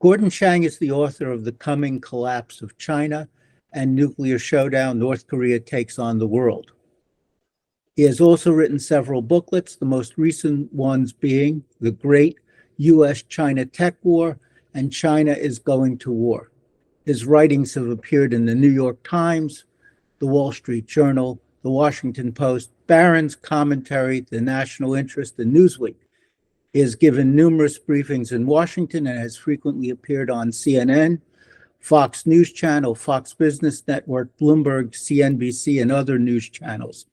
Gordon Chang is the author of The Coming Collapse of China and Nuclear Showdown, North Korea Takes on the World. He has also written several booklets, the most recent ones being The Great U.S.-China Tech War and China is Going to War. His writings have appeared in the New York Times, the Wall Street Journal, the Washington Post, Barron's Commentary, the National Interest, and Newsweek. He has given numerous briefings in Washington and has frequently appeared on CNN, Fox News Channel, Fox Business Network, Bloomberg, CNBC, and other news channels.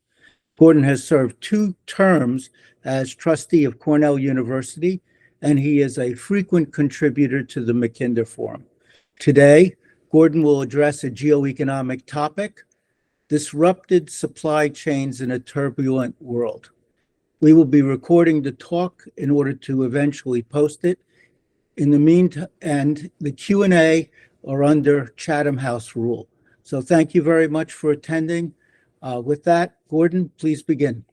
Gordon has served 2 terms as trustee of Cornell University, and he is a frequent contributor to the Mackinder Forum. Today, Gordon will address a geoeconomic topic, disrupted supply chains in a turbulent world. We will be recording the talk in order to eventually post it. In the meantime, and the Q&A are under Chatham House rule. So thank you very much for attending. With that, Gordon, please begin.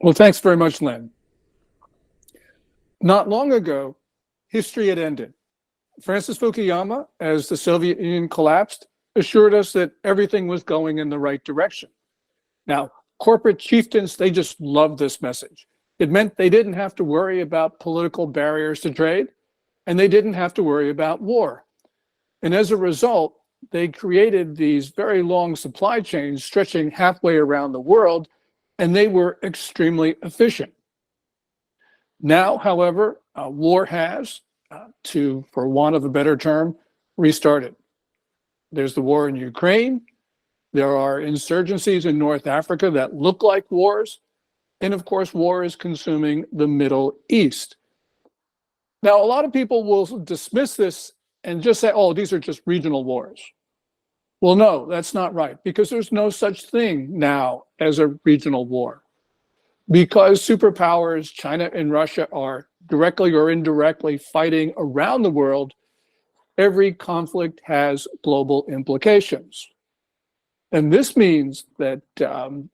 Well, thanks very much, Len. Not long ago, history had ended. Francis Fukuyama, as the Soviet Union collapsed, assured us that everything was going in the right direction. Now, corporate chieftains, they just loved this message. It meant they didn't have to worry about political barriers to trade, and they didn't have to worry about war. And as a result, they created these very long supply chains stretching halfway around the world, and they were extremely efficient. Now, however, war has, for want of a better term, restarted. There's the war in Ukraine. There are insurgencies in North Africa that look like wars. And of course, war is consuming the Middle East. Now, a lot of people will dismiss this and just say, oh, these are just regional wars. Well, no, that's not right, because there's no such thing now as a regional war. Because superpowers, China and Russia, are directly or indirectly fighting around the world, every conflict has global implications. And this means that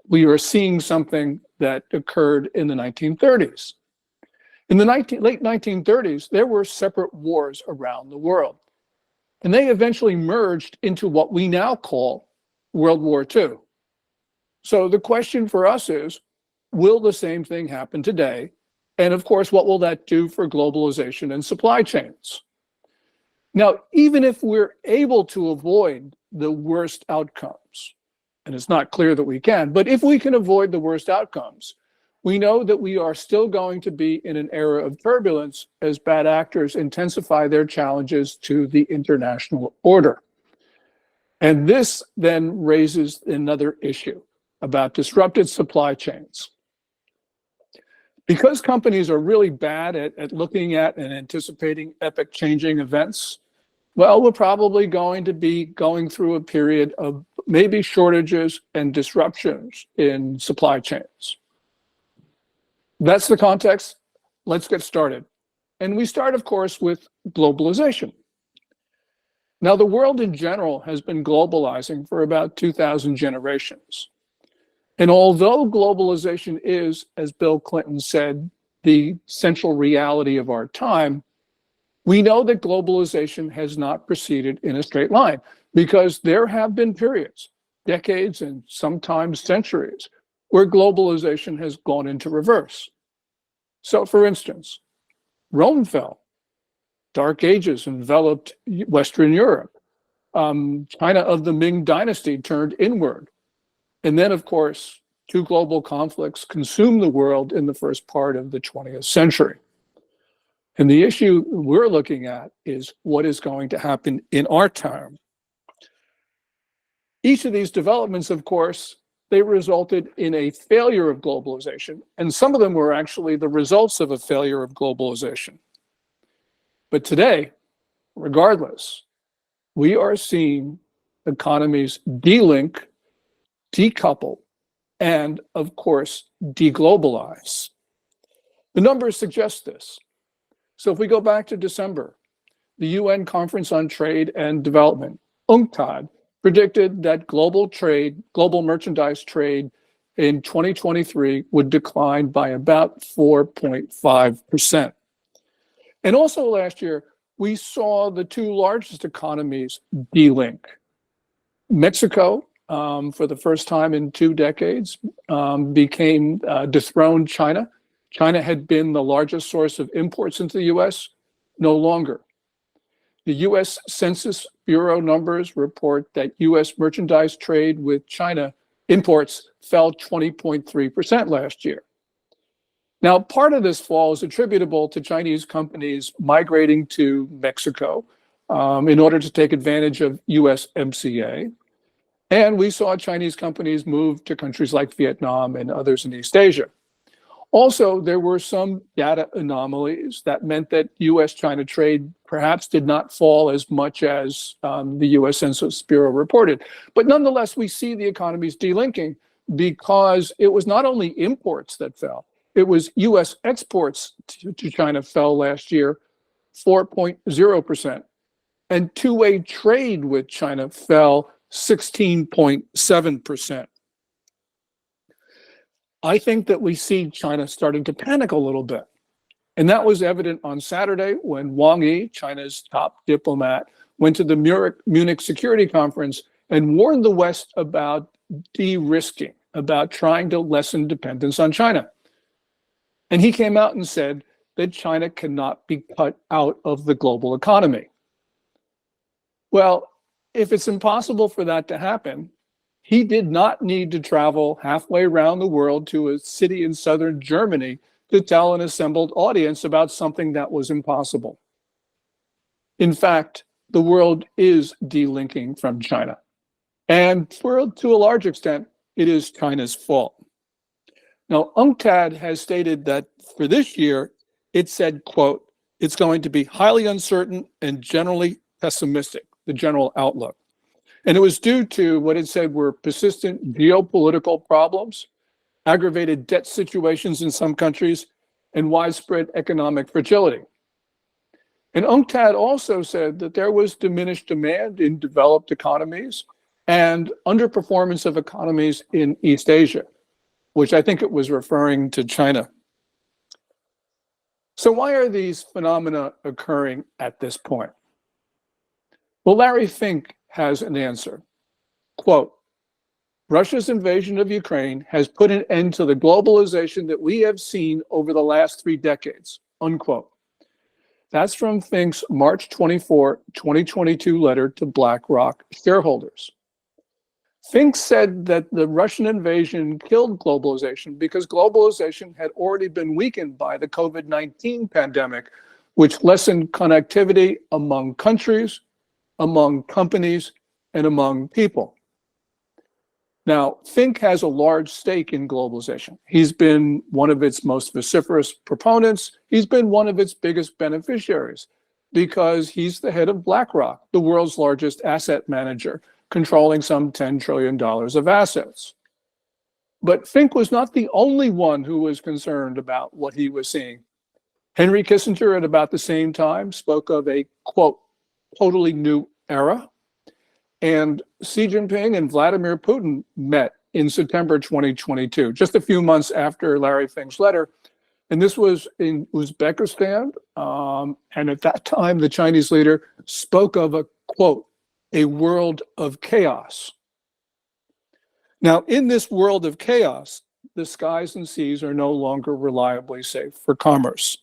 we are seeing something that occurred in the 1930s. In the late 1930s, there were separate wars around the world. And they eventually merged into what we now call World War II. So the question for us is, will the same thing happen today? And of course, what will that do for globalization and supply chains? Now, even if we're able to avoid the worst outcomes, and it's not clear that we can, but if we can avoid the worst outcomes, we know that we are still going to be in an era of turbulence as bad actors intensify their challenges to the international order. And this then raises another issue about disrupted supply chains. Because companies are really bad at looking at and anticipating epoch-changing events, well, we're probably going to be going through a period of maybe shortages and disruptions in supply chains. That's the context. Let's get started. And we start, of course, with globalization. Now, the world in general has been globalizing for about 2,000 generations. And although globalization is, as Bill Clinton said, the central reality of our time, we know that globalization has not proceeded in a straight line, because there have been periods, decades and sometimes centuries, where globalization has gone into reverse. So, for instance, Rome fell. Dark Ages enveloped Western Europe. China of the Ming Dynasty turned inward. And then, of course, 2 global conflicts consumed the world in the first part of the 20th century. And the issue we're looking at is what is going to happen in our time. Each of these developments, of course, they resulted in a failure of globalization, and some of them were actually the results of a failure of globalization. But today, regardless, we are seeing economies delink, decouple, and of course, deglobalize. The numbers suggest this. So if we go back to December, the UN Conference on Trade and Development, UNCTAD, predicted that global merchandise trade in 2023 would decline by about 4.5%. And also last year, we saw the two largest economies de-link. Mexico, for the first time in 2 decades, dethroned China. China had been the largest source of imports into the US, no longer. The US Census Bureau numbers report that US merchandise trade with China imports fell 20.3% last year. Now, part of this fall is attributable to Chinese companies migrating to Mexico in order to take advantage of USMCA. And we saw Chinese companies move to countries like Vietnam and others in East Asia. Also, there were some data anomalies that meant that US-China trade perhaps did not fall as much as the US Census Bureau reported. But nonetheless, we see the economies delinking because it was not only imports that fell, it was US exports to China fell last year 4.0%, and two-way trade with China fell 16.7%. I think that we see China starting to panic a little bit. And that was evident on Saturday when Wang Yi, China's top diplomat, went to the Munich Security Conference and warned the West about de-risking, about trying to lessen dependence on China. And he came out and said that China cannot be cut out of the global economy. Well, if it's impossible for that to happen, he did not need to travel halfway around the world to a city in southern Germany to tell an assembled audience about something that was impossible. In fact, the world is delinking from China. And to a large extent, it is China's fault. Now, UNCTAD has stated that for this year, it said, quote, it's going to be highly uncertain and generally pessimistic, the general outlook. And it was due to what it said were persistent geopolitical problems, aggravated debt situations in some countries, and widespread economic fragility. And UNCTAD also said that there was diminished demand in developed economies and underperformance of economies in East Asia, which I think it was referring to China. So why are these phenomena occurring at this point? Well, Larry Fink has an answer. Quote, Russia's invasion of Ukraine has put an end to the globalization that we have seen over the last 3 decades, unquote. That's from Fink's March 24, 2022 letter to BlackRock shareholders. Fink said that the Russian invasion killed globalization because globalization had already been weakened by the COVID-19 pandemic, which lessened connectivity among countries, among companies, and among people. Now, Fink has a large stake in globalization. He's been one of its most vociferous proponents. He's been one of its biggest beneficiaries because he's the head of BlackRock, the world's largest asset manager, controlling some $10 trillion of assets. But Fink was not the only one who was concerned about what he was seeing. Henry Kissinger, at about the same time, spoke of a, quote, totally new era. And Xi Jinping and Vladimir Putin met in September 2022, just a few months after Larry Fink's letter. And this was in Uzbekistan. And at that time, the Chinese leader spoke of a, quote, a world of chaos. Now, in this world of chaos, the skies and seas are no longer reliably safe for commerce.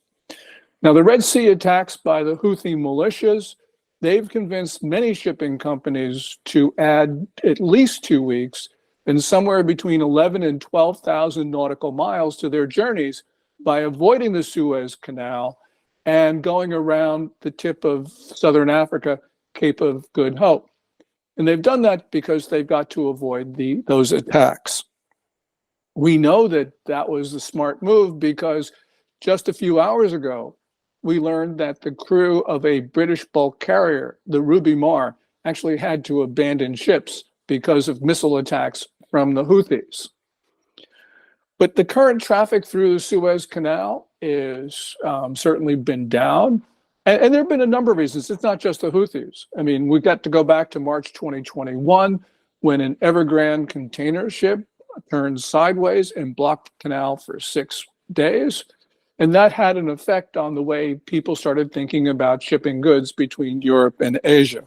Now, the Red Sea attacks by the Houthi militias, they've convinced many shipping companies to add at least 2 weeks and somewhere between 11 and 12,000 nautical miles to their journeys by avoiding the Suez Canal and going around the tip of southern Africa, Cape of Good Hope. And they've done that because they've got to avoid those attacks. We know that that was the smart move because just a few hours ago, we learned that the crew of a British bulk carrier, the Ruby Mar, actually had to abandon ships because of missile attacks from the Houthis. But the current traffic through the Suez Canal is certainly been down. And there have been a number of reasons. It's not just the Houthis. I mean, we've got to go back to March 2021 when an Evergrande container ship turned sideways and blocked the canal for 6 days. And that had an effect on the way people started thinking about shipping goods between Europe and Asia.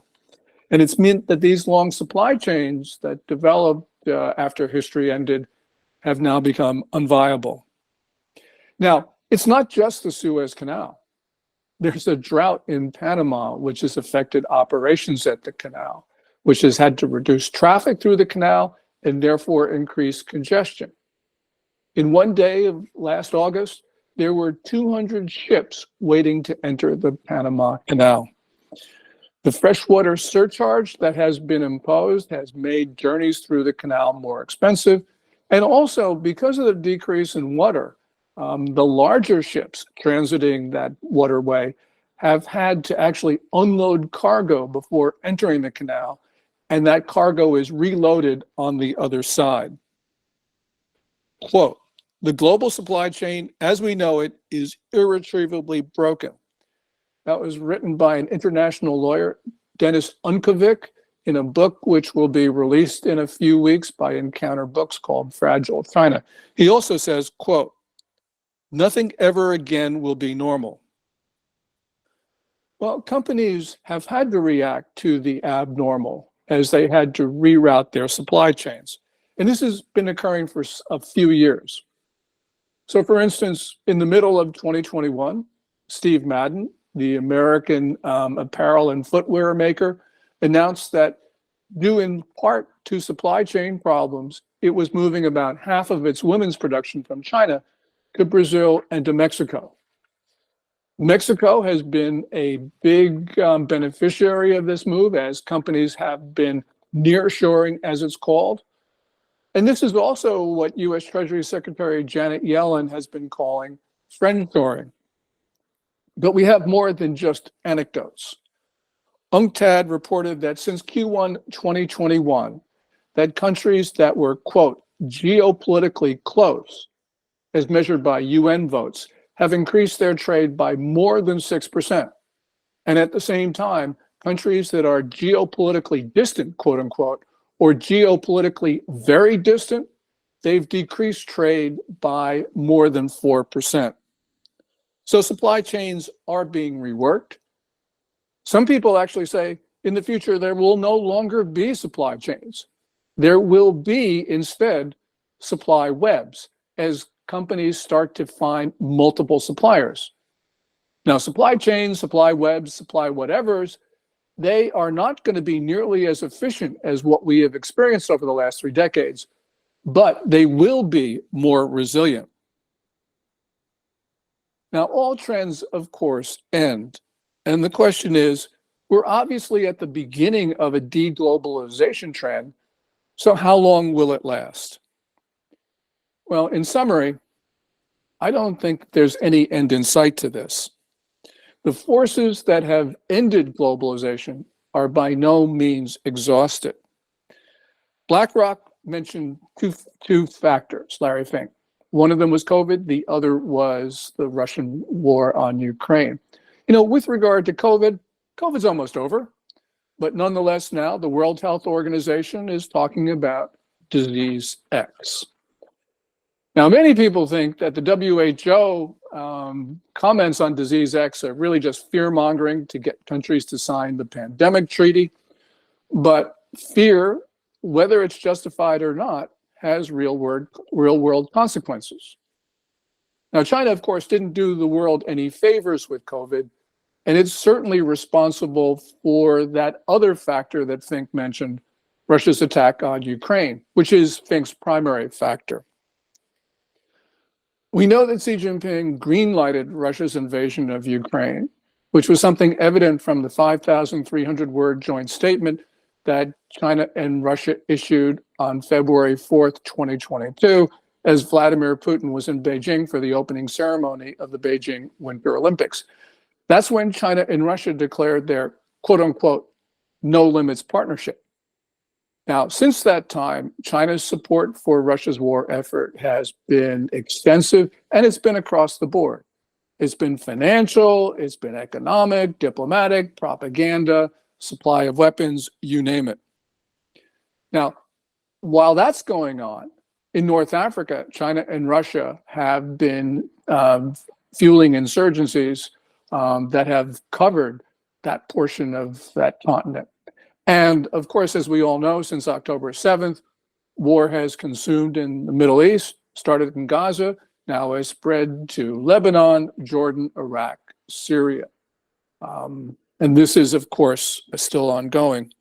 And it's meant that these long supply chains that developed after history ended have now become unviable. Now, it's not just the Suez Canal. There's a drought in Panama, which has affected operations at the canal, which has had to reduce traffic through the canal and therefore increase congestion. In one day of last August, there were 200 ships waiting to enter the Panama Canal. The freshwater surcharge that has been imposed has made journeys through the canal more expensive. And also, because of the decrease in water, the larger ships transiting that waterway have had to actually unload cargo before entering the canal, and that cargo is reloaded on the other side. Quote, "The global supply chain as we know it is irretrievably broken." That was written by an international lawyer, Dennis Unkovic, in a book which will be released in a few weeks by Encounter Books called Fragile China. He also says, quote, "Nothing ever again will be normal." Well, companies have had to react to the abnormal as they had to reroute their supply chains. And this has been occurring for a few years. So for instance, in the middle of 2021, Steve Madden, the American apparel and footwear maker, announced that due in part to supply chain problems, it was moving about half of its women's production from China to Brazil and to Mexico. Mexico has been a big beneficiary of this move as companies have been nearshoring, as it's called. And this is also what US Treasury Secretary Janet Yellen has been calling friendshoring. But we have more than just anecdotes. UNCTAD reported that since Q1 2021, that countries that were, quote, geopolitically close, as measured by UN votes, have increased their trade by more than 6%. And at the same time, countries that are geopolitically distant, quote unquote, or geopolitically very distant, they've decreased trade by more than 4%. So supply chains are being reworked. Some people actually say in the future there will no longer be supply chains. There will be instead supply webs as companies start to find multiple suppliers. Now, supply chains, supply webs, supply whatevers, they are not going to be nearly as efficient as what we have experienced over the last 3 decades, but they will be more resilient. Now, all trends, of course, end. And the question is, we're obviously at the beginning of a deglobalization trend, so how long will it last? Well, in summary, I don't think there's any end in sight to this. The forces that have ended globalization are by no means exhausted. BlackRock mentioned two factors, Larry Fink. One of them was COVID, the other was the Russian war on Ukraine. You know, with regard to COVID, COVID's almost over, but nonetheless now the World Health Organization is talking about disease X. Now, many people think that the WHO comments on disease X are really just fear-mongering to get countries to sign the pandemic treaty, but fear, whether it's justified or not, has real-world consequences. Now, China, of course, didn't do the world any favors with COVID, and it's certainly responsible for that other factor that Fink mentioned, Russia's attack on Ukraine, which is Fink's primary factor. We know that Xi Jinping green-lighted Russia's invasion of Ukraine, which was something evident from the 5,300-word joint statement that China and Russia issued on February 4th, 2022, as Vladimir Putin was in Beijing for the opening ceremony of the Beijing Winter Olympics. That's when China and Russia declared their quote-unquote no-limits partnership. Now, since that time, China's support for Russia's war effort has been extensive, and it's been across the board. It's been financial, it's been economic, diplomatic, propaganda, supply of weapons, you name it. Now, while that's going on, in North Africa, China and Russia have been fueling insurgencies that have covered that portion of that continent. And of course, as we all know, since October 7th, war has consumed in the Middle East, started in Gaza, now has spread to Lebanon, Jordan, Iraq, Syria. And this is, of course, still ongoing.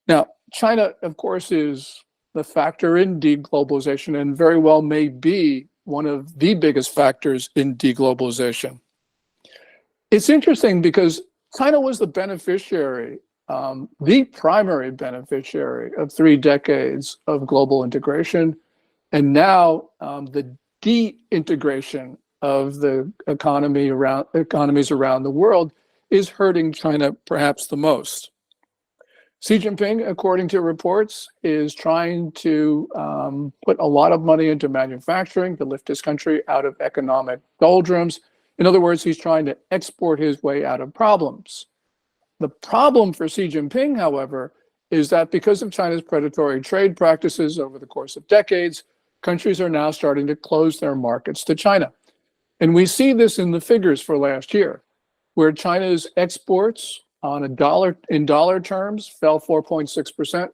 Now, China, of course, is the factor in deglobalization and very well may be one of the biggest factors in deglobalization. It's interesting because China was the beneficiary, the primary beneficiary of 3 decades of global integration, and now the de-integration of the economies around the world is hurting China perhaps the most. Xi Jinping, according to reports, is trying to put a lot of money into manufacturing to lift his country out of economic doldrums. In other words, he's trying to export his way out of problems. The problem for Xi Jinping, however, is that because of China's predatory trade practices over the course of decades, countries are now starting to close their markets to China. And we see this in the figures for last year, where China's exports in dollar terms fell 4.6%.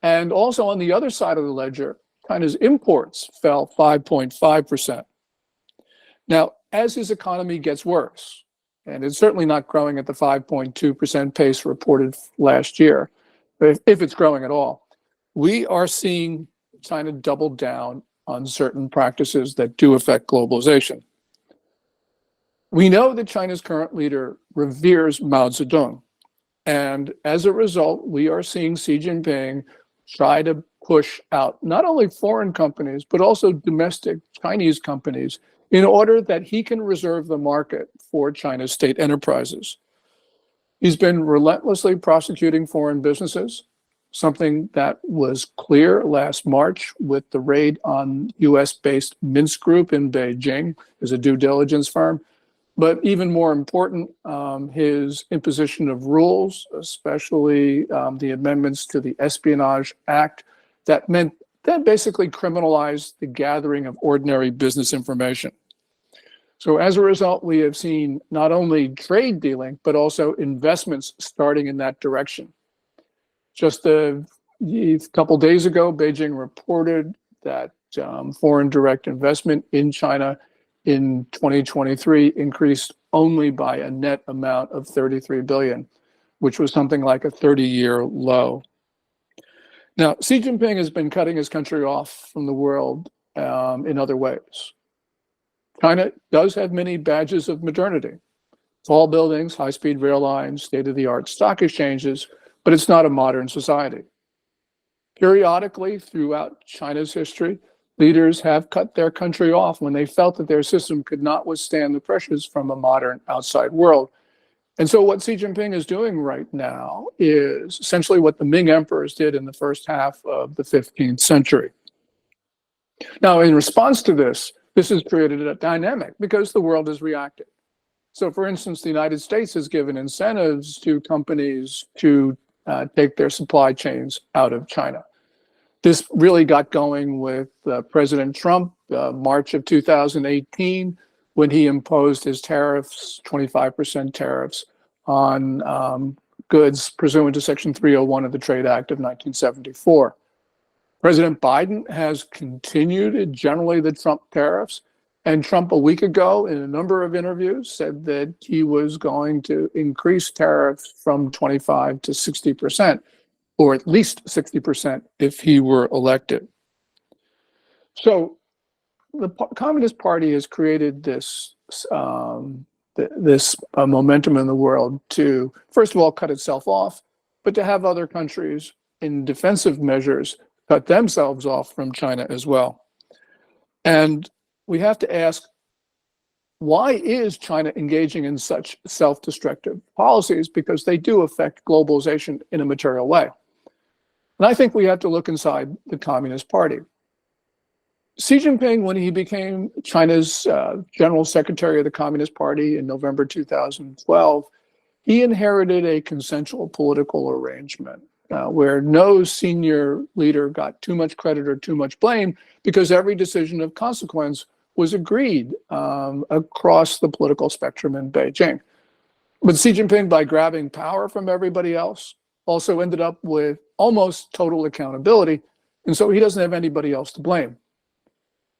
And also on the other side of the ledger, China's imports fell 5.5%. Now, as his economy gets worse, and it's certainly not growing at the 5.2% pace reported last year, but if it's growing at all, we are seeing China double down on certain practices that do affect globalization. We know that China's current leader reveres Mao Zedong. And as a result, we are seeing Xi Jinping try to push out not only foreign companies, but also domestic Chinese companies in order that he can reserve the market for China's state enterprises. He's been relentlessly prosecuting foreign businesses, something that was clear last March with the raid on US-based Minsk Group in Beijing as a due diligence firm. But even more important, his imposition of rules, especially the amendments to the Espionage Act, that basically criminalized the gathering of ordinary business information. So as a result, we have seen not only trade dealing, but also investments starting in that direction. Just a couple days ago, Beijing reported that foreign direct investment in China in 2023 increased only by a net amount of 33 billion, which was something like a 30-year low. Now, Xi Jinping has been cutting his country off from the world in other ways. China does have many badges of modernity: tall buildings, high-speed rail lines, state-of-the-art stock exchanges, but it's not a modern society. Periodically, throughout China's history, leaders have cut their country off when they felt that their system could not withstand the pressures from a modern outside world. And so what Xi Jinping is doing right now is essentially what the Ming emperors did in the first half of the 15th century. Now, in response to this has created a dynamic because the world has reacted. So, for instance, the United States has given incentives to companies to take their supply chains out of China. This really got going with President Trump, March of 2018, when he imposed his tariffs, 25% tariffs on goods pursuant to Section 301 of the Trade Act of 1974. President Biden has continued generally the Trump tariffs, and Trump a week ago in a number of interviews said that he was going to increase tariffs from 25 to 60%. Or at least 60% if he were elected. So the Communist Party has created this momentum in the world to, first of all, cut itself off, but to have other countries in defensive measures cut themselves off from China as well. And we have to ask, why is China engaging in such self-destructive policies? Because they do affect globalization in a material way. And I think we have to look inside the Communist Party. Xi Jinping, when he became China's General Secretary of the Communist Party in November 2012, he inherited a consensual political arrangement where no senior leader got too much credit or too much blame because every decision of consequence was agreed across the political spectrum in Beijing. But Xi Jinping, by grabbing power from everybody else, also ended up with almost total accountability. And so he doesn't have anybody else to blame.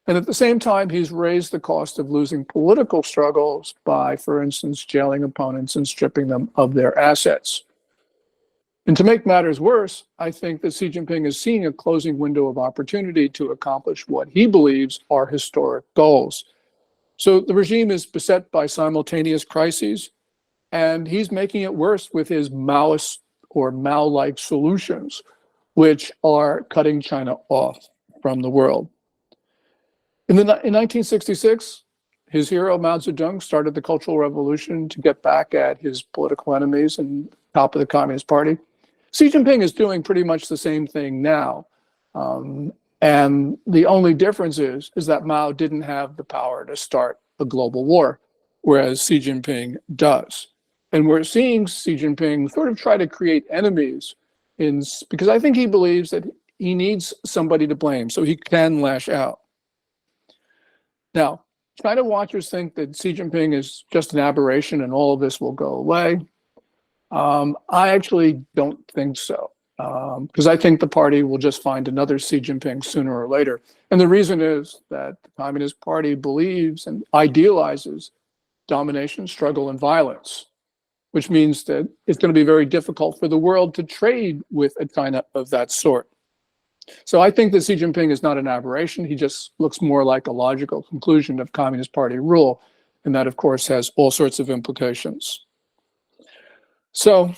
And at the same time, he's raised the cost of losing political struggles by, for instance, jailing opponents and stripping them of their assets. And to make matters worse, I think that Xi Jinping is seeing a closing window of opportunity to accomplish what he believes are historic goals. So the regime is beset by simultaneous crises, and he's making it worse with his Maoist or Mao-like solutions, which are cutting China off from the world. In 1966, his hero Mao Zedong started the Cultural Revolution to get back at his political enemies and top of the Communist Party. Xi Jinping is doing pretty much the same thing now. And the only difference is that Mao didn't have the power to start a global war, whereas Xi Jinping does. And we're seeing Xi Jinping sort of try to create enemies because I think he believes that he needs somebody to blame so he can lash out. Now, China watchers think that Xi Jinping is just an aberration and all of this will go away. I actually don't think so, because I think the party will just find another Xi Jinping sooner or later. And the reason is that the Communist Party believes and idealizes domination, struggle, and violence, which means that it's going to be very difficult for the world to trade with a China of that sort. So I think that Xi Jinping is not an aberration. He just looks more like a logical conclusion of Communist Party rule. And that, of course, has all sorts of implications. So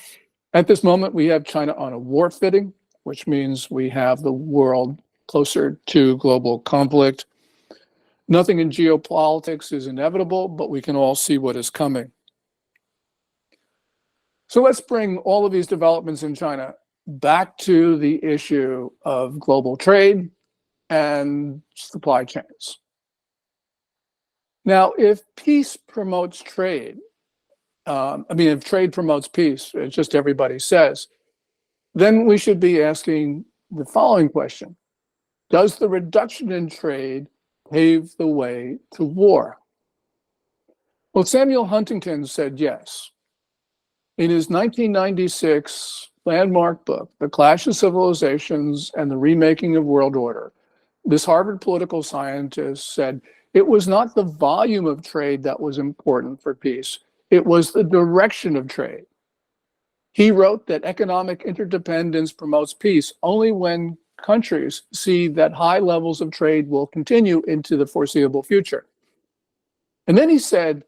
at this moment, we have China on a war footing, which means we have the world closer to global conflict. Nothing in geopolitics is inevitable, but we can all see what is coming. So let's bring all of these developments in China back to the issue of global trade and supply chains. Now, if peace promotes trade, if trade promotes peace, it's just everybody says, then we should be asking the following question. Does the reduction in trade pave the way to war? Well, Samuel Huntington said yes. In his 1996 landmark book, The Clash of Civilizations and the Remaking of World Order, this Harvard political scientist said it was not the volume of trade that was important for peace. It was the direction of trade. He wrote that economic interdependence promotes peace only when countries see that high levels of trade will continue into the foreseeable future. And then he said,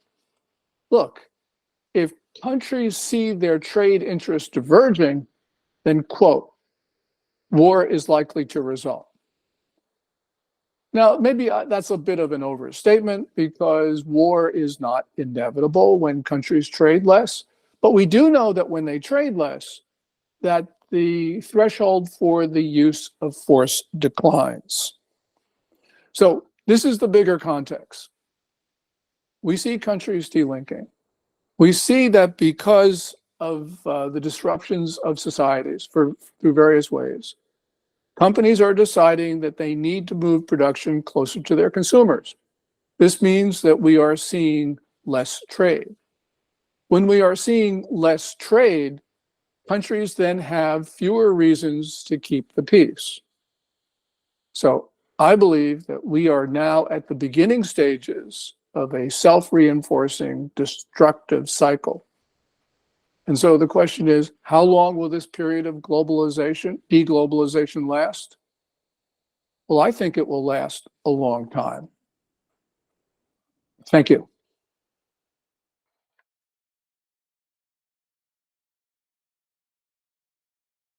look, if countries see their trade interests diverging, then, quote, war is likely to result. Now, maybe that's a bit of an overstatement because war is not inevitable when countries trade less. But we do know that when they trade less, that the threshold for the use of force declines. So this is the bigger context. We see countries delinking. We see that because of the disruptions of societies through various ways, companies are deciding that they need to move production closer to their consumers. This means that we are seeing less trade. When we are seeing less trade, countries then have fewer reasons to keep the peace. So I believe that we are now at the beginning stages of a self-reinforcing destructive cycle. And so the question is, how long will this period of deglobalization last? Well, I think it will last a long time. Thank you.